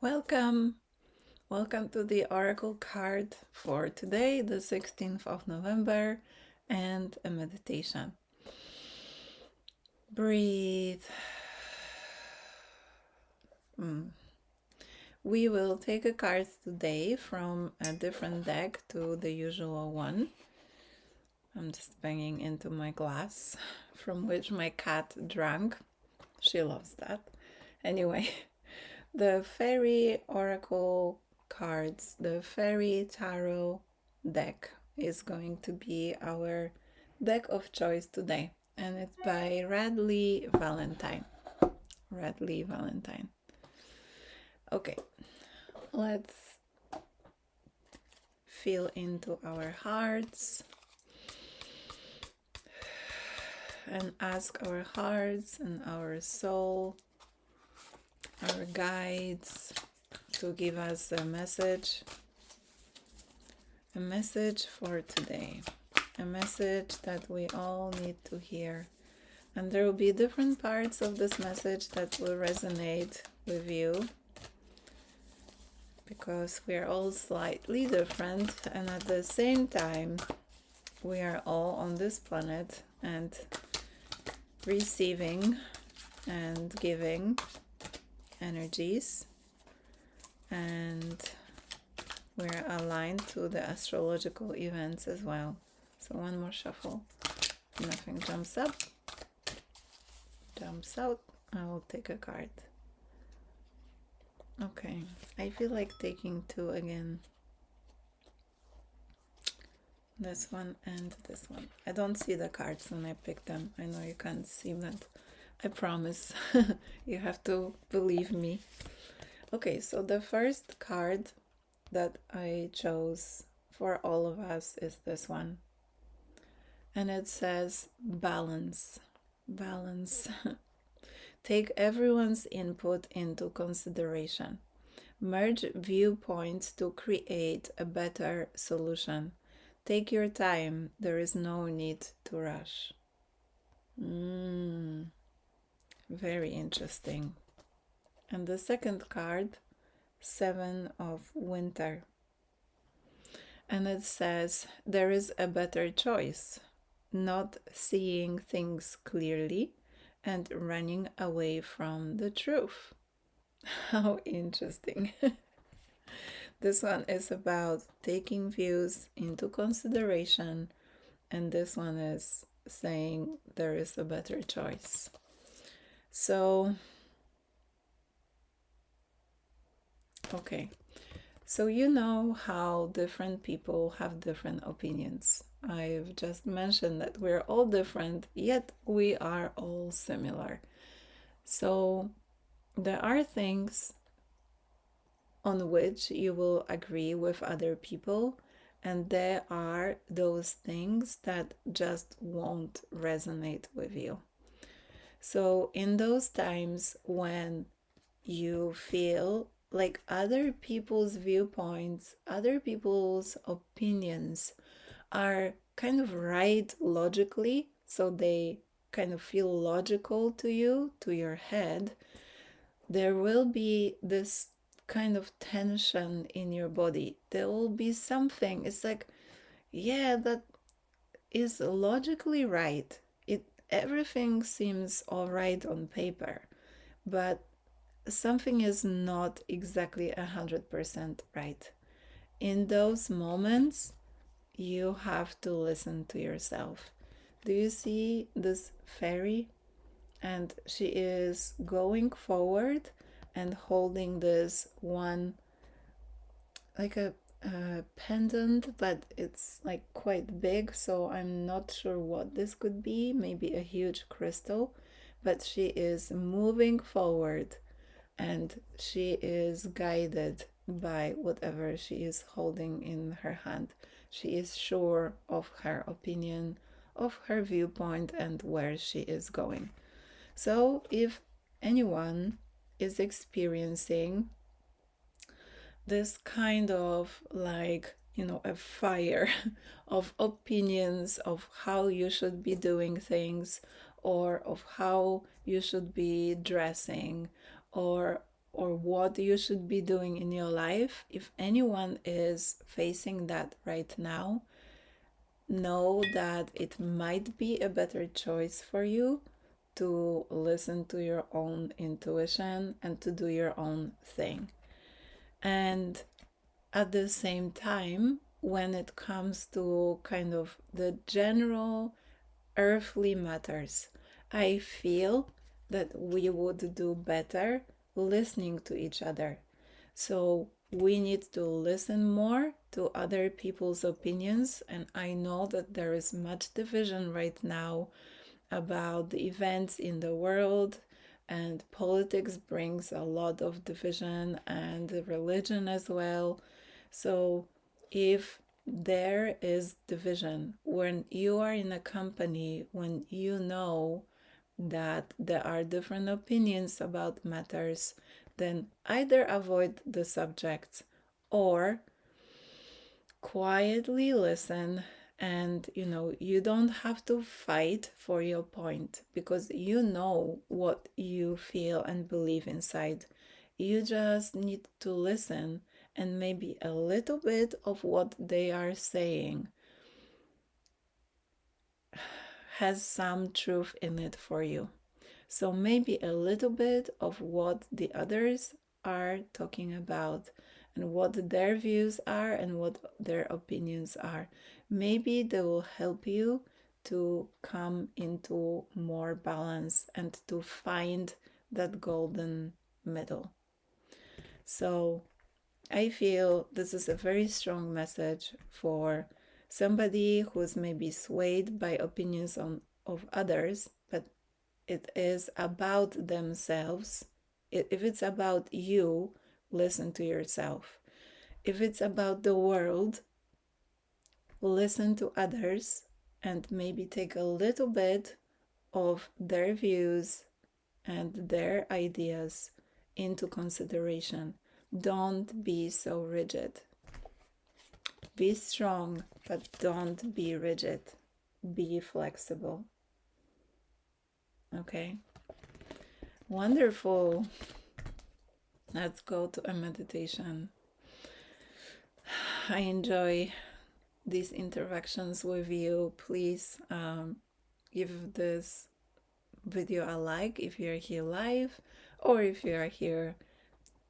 Welcome! Welcome to the Oracle card for today, the 16th of November, and a meditation. Breathe. We will take a card today from a different deck to the usual one. I'm just banging into my glass from which my cat drank. She loves that. Anyway, the Fairy Oracle cards, the Fairy Tarot deck is going to be our deck of choice today, and it's by Radley Valentine. Radley Valentine. Okay, let's feel into our hearts and ask our hearts and our soul, our guides, to give us a message for today, a message that we all need to hear. And there will be different parts of this message that will resonate with you, because we are all slightly different, and at the same time we are all on this planet and receiving and giving energies, and we're aligned to the astrological events as well. So one more shuffle. Nothing jumps up, jumps out. I will take a card. Okay, I feel like taking two again. This one and this one. I don't see the cards when I pick them. I know you can't see, but I promise. You have to believe me. Okay, so the first card that I chose for all of us is this one. And it says balance. Balance. Take everyone's input into consideration. Merge viewpoints to create a better solution. Take your time. There is no need to rush. Very interesting. And the second card, Seven of Winter. And it says, there is a better choice. Not seeing things clearly and running away from the truth. How interesting. This one is about taking views into consideration, and this one is saying there is a better choice. So, okay. So you know how different people have different opinions. I've just mentioned that we're all different, yet we are all similar. So there are things on which you will agree with other people, and there are those things that just won't resonate with you. So in those times when you feel like other people's viewpoints, other people's opinions are kind of right logically, so they kind of feel logical to you, to your head, there will be this kind of tension in your body. There will be something, it's like, yeah, that is logically right. Everything seems all right on paper, but something is not exactly 100% right. In those moments, you have to listen to yourself. Do you see this fairy? And she is going forward and holding this one, like a pendant, but it's like quite big, so I'm not sure what this could be. Maybe a huge crystal, but she is moving forward and she is guided by whatever she is holding in her hand. She is sure of her opinion, of her viewpoint, and where she is going. So if anyone is experiencing this kind of, like, a fire of opinions of how you should be doing things, or of how you should be dressing, or or what you should be doing in your life, if anyone is facing that right now, know that it might be a better choice for you to listen to your own intuition and to do your own thing. And at the same time, when it comes to kind of the general earthly matters, I feel that we would do better listening to each other. So we need to listen more to other people's opinions. And I know that there is much division right now about the events in the world, and politics brings a lot of division, and religion as well. So if there is division when you are in a company, when you know that there are different opinions about matters, then either avoid the subject or quietly listen. And you don't have to fight for your point, because you know what you feel and believe inside. You just need to listen, and maybe a little bit of what they are saying has some truth in it for you. So maybe a little bit of what the others are talking about and what their views are and what their opinions are. Maybe they will help you to come into more balance and to find that golden middle. So I feel this is a very strong message for somebody who's maybe swayed by opinions of others, but it is about themselves. If it's about you, listen to yourself. If it's about the world, listen to others and maybe take a little bit of their views and their ideas into consideration. Don't be so rigid. Be strong, but don't be rigid. Be flexible. Okay? Wonderful. Let's go to a meditation. I enjoy these interactions with you. Please give this video a like if you're here live, or if you are here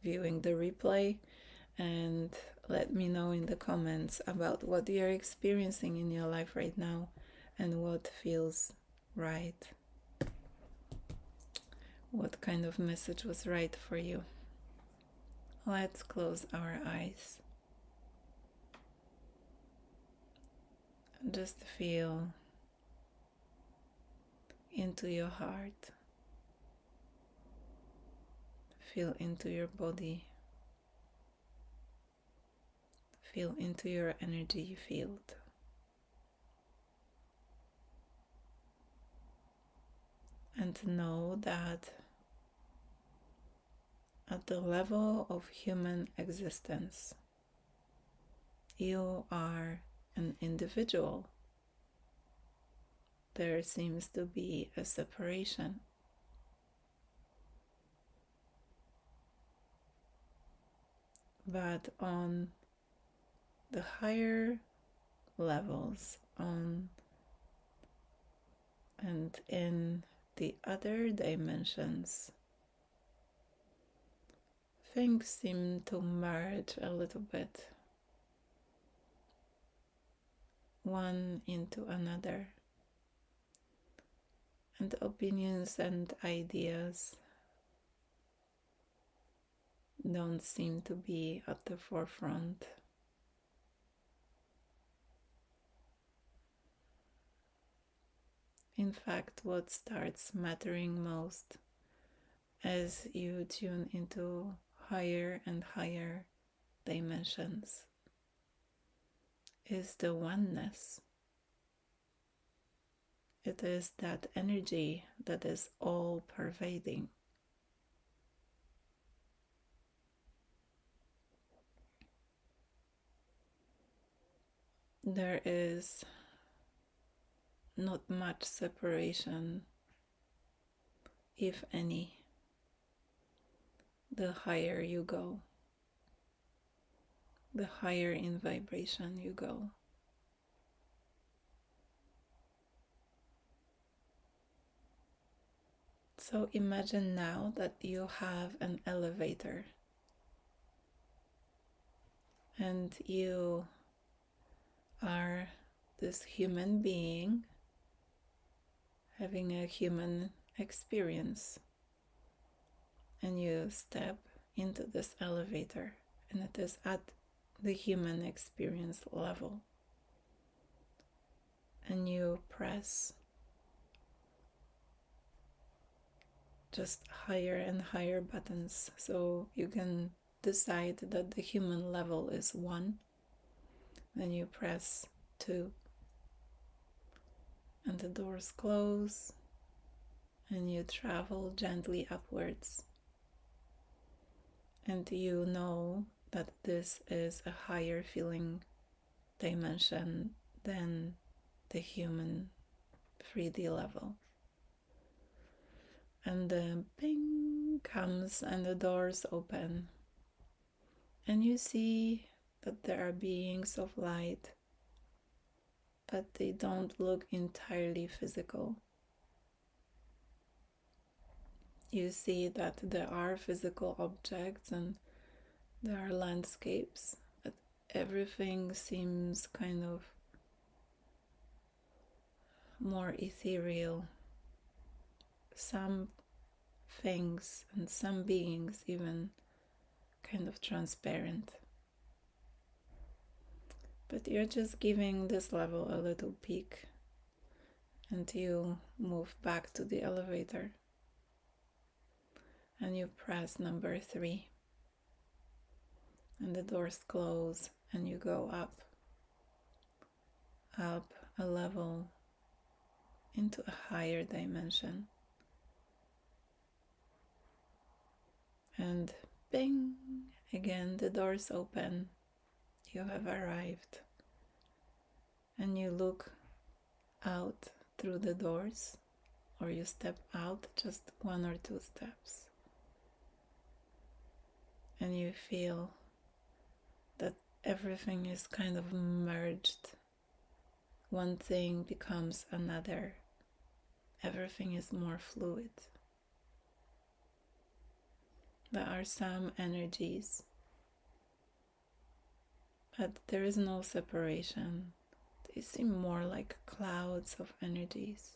viewing the replay, and let me know in the comments about what you're experiencing in your life right now and what feels right. What kind of message was right for you? Let's close our eyes. Just feel into your heart. Feel into your body. Feel into your energy field. And know that at the level of human existence, you are an individual. There seems to be a separation. But on the higher levels, and in the other dimensions, things seem to merge a little bit, one into another, and opinions and ideas don't seem to be at the forefront. In fact, what starts mattering most as you tune into higher and higher dimensions is the oneness. It is that energy that is all pervading. There is not much separation, if any, the higher you go, the higher in vibration you go. So imagine now that you have an elevator and you are this human being having a human experience, and you step into this elevator, and it is at the human experience level, and you press just higher and higher buttons, so you can decide that the human level is 1, then you press 2, and the doors close, and you travel gently upwards, and you know that this is a higher feeling dimension than the human 3D level. And the ping comes and the doors open, and you see that there are beings of light, but they don't look entirely physical. You see that there are physical objects and there are landscapes, but everything seems kind of more ethereal. Some things and some beings even kind of transparent. But you're just giving this level a little peek, and you move back to the elevator and you press number 3, and the doors close, and you go up a level into a higher dimension. And bing, again the doors open. You have arrived, and you look out through the doors, or you step out just 1 or 2 steps, and you feel that everything is kind of merged. One thing becomes another. Everything is more fluid. There are some energies, but there is no separation. They seem more like clouds of energies.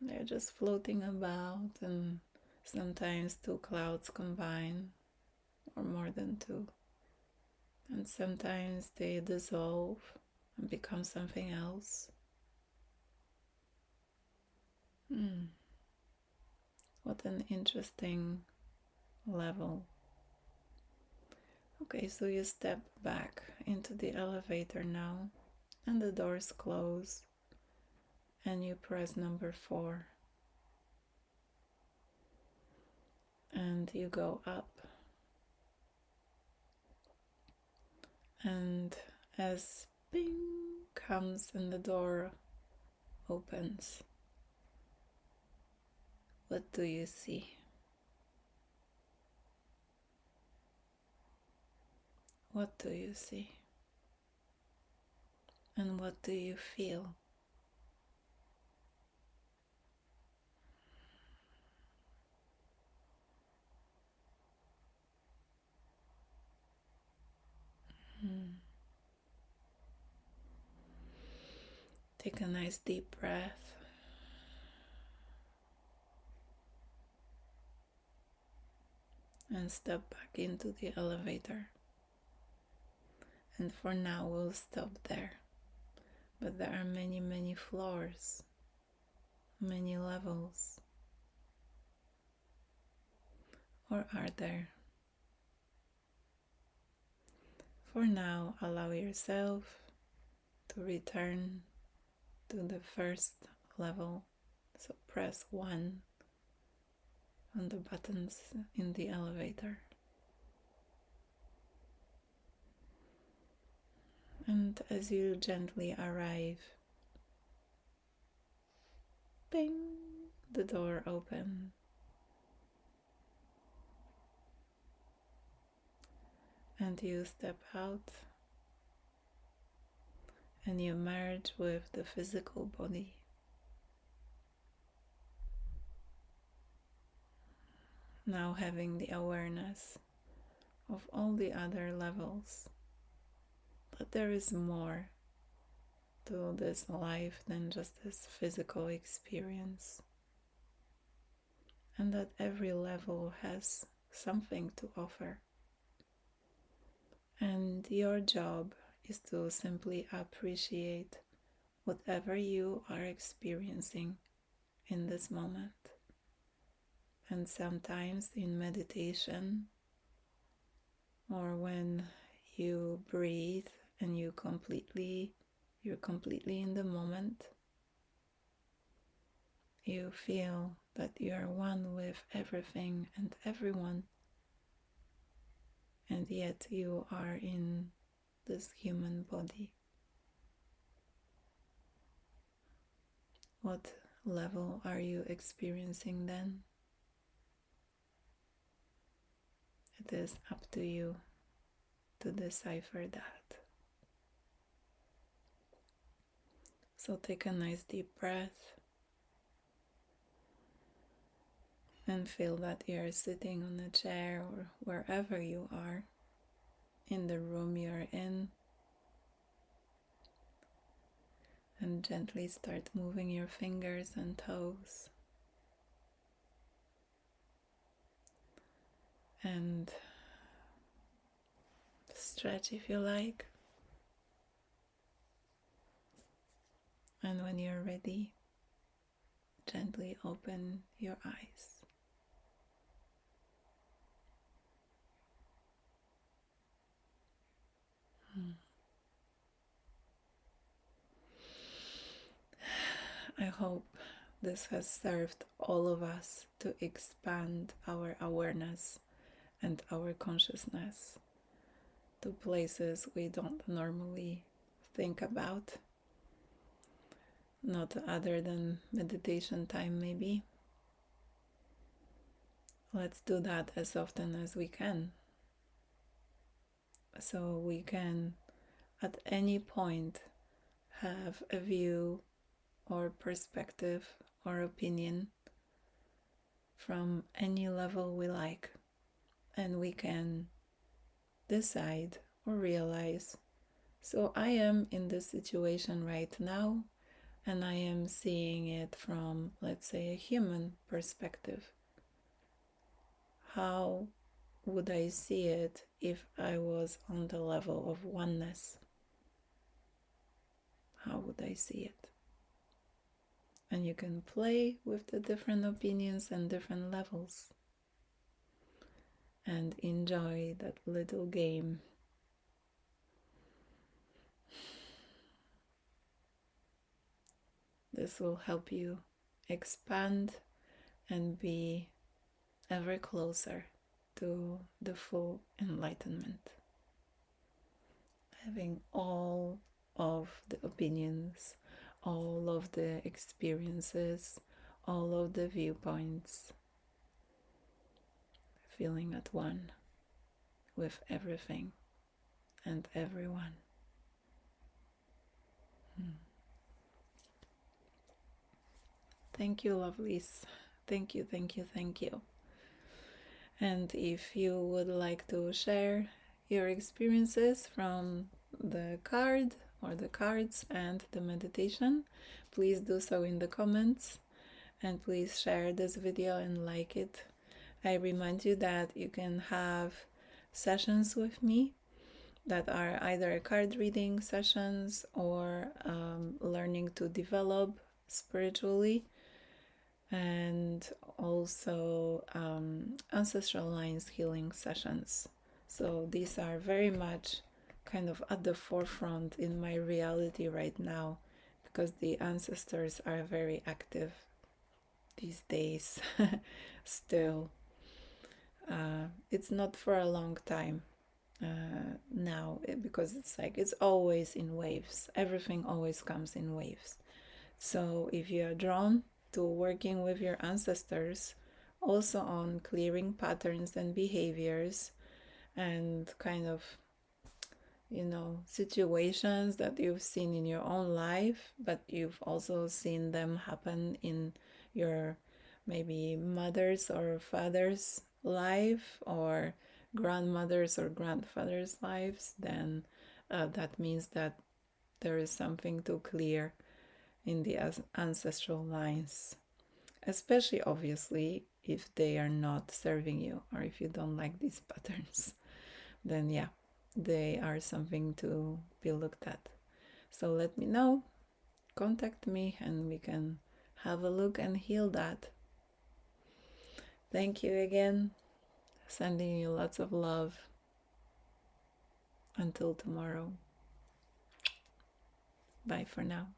They're just floating about, and sometimes 2 clouds combine, or more than 2. And sometimes they dissolve and become something else. What an interesting level. Okay, so you step back into the elevator now, and the doors close, and you press number 4, and you go up. And as bing comes and the door opens, what do you see? What do you see? And what do you feel? Take a nice deep breath. And step back into the elevator. And for now we'll stop there. But there are many, many floors, many levels. Or are there? For now, allow yourself to return to the first level. So press 1 on the buttons in the elevator. And as you gently arrive, bing, the door opens, And you step out and you merge with the physical body. Now having the awareness of all the other levels, that there is more to this life than just this physical experience, and that every level has something to offer. And your job is to simply appreciate whatever you are experiencing in this moment. And sometimes in meditation, or when you breathe and you're completely in the moment, you feel that you are one with everything and everyone, and yet you are in this human body. What level are you experiencing then? It is up to you to decipher that. So take a nice deep breath and feel that you are sitting on a chair or wherever you are in the room you're in, and gently start moving your fingers and toes, and stretch if you like. And when you're ready, gently open your eyes. I hope this has served all of us to expand our awareness and our consciousness to places we don't normally think about, not other than meditation time maybe. Let's do that as often as we can, so we can at any point have a view or perspective or opinion from any level we like, and we can decide or realize, so I am in this situation right now, and I am seeing it from, let's say, a human perspective. How would I see it if I was on the level of oneness? How would I see it? And you can play with the different opinions and different levels and enjoy that little game. This will help you expand and be ever closer to the full enlightenment. Having all of the opinions, all of the experiences, all of the viewpoints, feeling at one with everything and everyone. Thank you, lovelies. Thank you, thank you, thank you. And if you would like to share your experiences from the card or the cards and the meditation, please do so in the comments, and please share this video and like it. I remind you that you can have sessions with me that are either card reading sessions or learning to develop spiritually, and also Ancestral Lines Healing sessions. So these are very much kind of at the forefront in my reality right now, because the ancestors are very active these days. Still, it's not for a long time now, because it's always in waves. Everything always comes in waves. So if you are drawn to working with your ancestors, also on clearing patterns and behaviors and kind of, situations that you've seen in your own life, but you've also seen them happen in your maybe mother's or father's life, or grandmother's or grandfather's lives, then that means that there is something to clear in the ancestral lines, especially obviously if they are not serving you or if you don't like these patterns, then yeah, they are something to be looked at. So let me know, contact me, and we can have a look and heal that. Thank you again. Sending you lots of love. Until tomorrow. Bye for now.